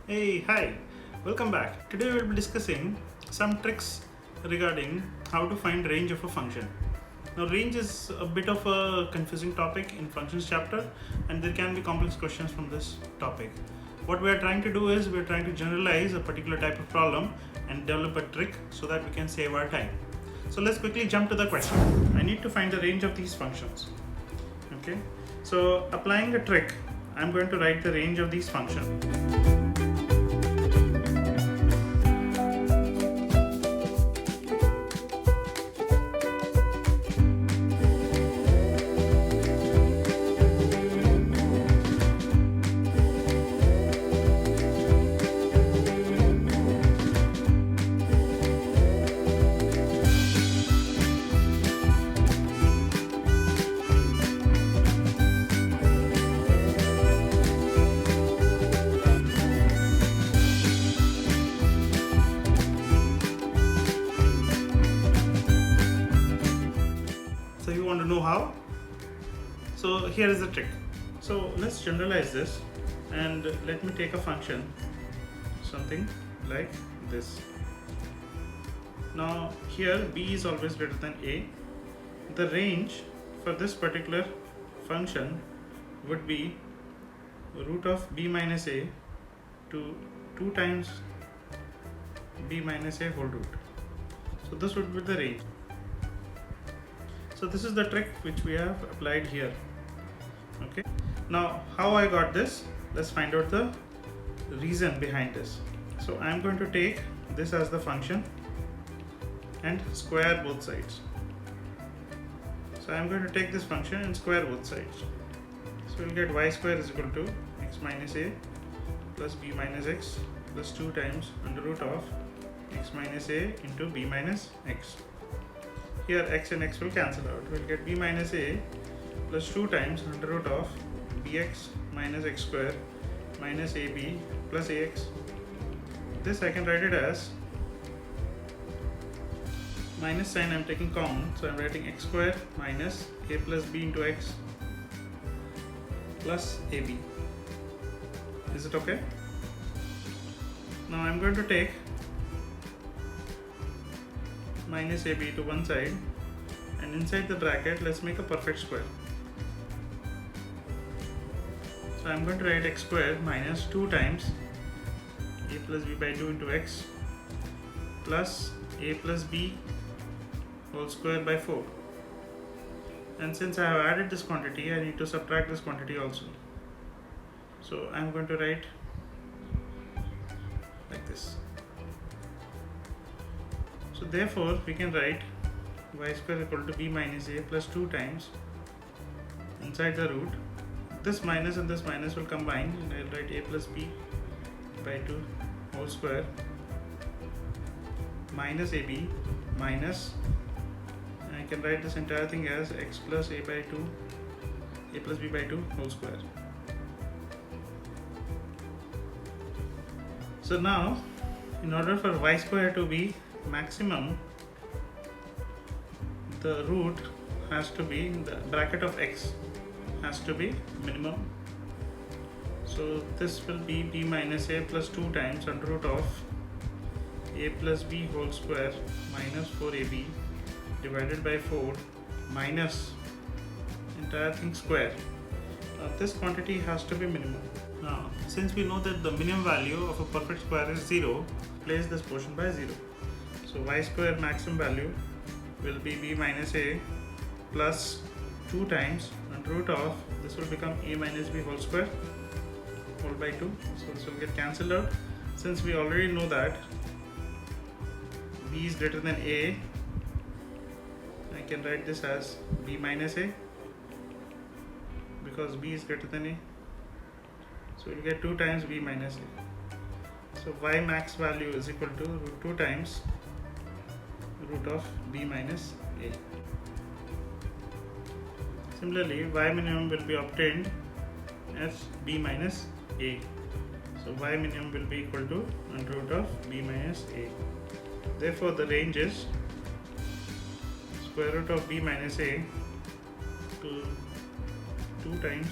Hey, hi, welcome back. Today we'll be discussing some tricks regarding how to find range of a function. Now, range is a bit of a confusing topic in functions chapter, and there can be complex questions from this topic. What we are trying to do is we are trying to generalize a particular type of problem and develop a trick so that we can save our time. So let's quickly jump to the question. I need to find the range of these functions. Okay, so applying a trick, I'm going to write the range of these functions. So you want to know how? So here is the trick. So let's generalize this and let me take a function, something like this. Now here b is always greater than a. The range for this particular function would be root of b minus a to 2 times b minus a whole root. So this would be the range. So this is the trick which we have applied here. Okay. Now how I got this? Let's find out the reason behind this. So I'm going to take this as the function and square both sides. So I'm going to take this function and square both sides. So we'll get y square is equal to x minus a plus b minus x plus 2 times under root of x minus a into b minus x. Here x and x will cancel out. We'll get b minus a plus 2 times under root of bx minus x square minus ab plus ax. This I can write it as minus sign I'm taking common, so I'm writing x square minus a plus b into x plus ab. Is it okay? Now I'm going to take minus ab to one side, and inside the bracket let's make a perfect square. So I'm going to write x square minus 2 times a plus b by 2 into x plus a plus b whole square by 4. And since I have added this quantity, I need to subtract this quantity also. So I'm going to write like this. So therefore we can write y square equal to b minus a plus 2 times inside the root. This minus and this minus will combine, and I'll write a plus b by 2 whole square minus ab minus, and I can write this entire thing as x plus a by 2 a plus b by 2 whole square. So now in order for y square to be maximum, the root has to be, the bracket of x has to be minimum. So this will be b minus a plus 2 times under root of a plus b whole square minus 4ab divided by 4 minus entire thing square. This quantity has to be minimum. Now since we know that the minimum value of a perfect square is 0, place this portion by 0. So y square maximum value will be b minus a plus 2 times under root of, this will become a minus b whole square whole by 2. So this will get cancelled out. Since we already know that b is greater than a, I can write this as b minus a because b is greater than a. So we'll get 2 times b minus a. So y max value is equal to root 2 times root of b minus a. Similarly, y minimum will be obtained as b minus a. So y minimum will be equal to under root of b minus a. Therefore the range is square root of b minus a to 2 times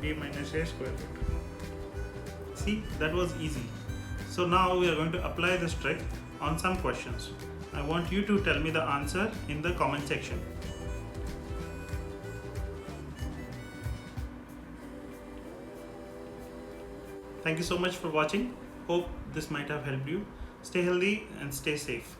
b minus a square root. See, that was easy. So now we are going to apply this trick on some questions. I want you to tell me the answer in the comment section. Thank you so much for watching. Hope this might have helped you. Stay healthy and stay safe.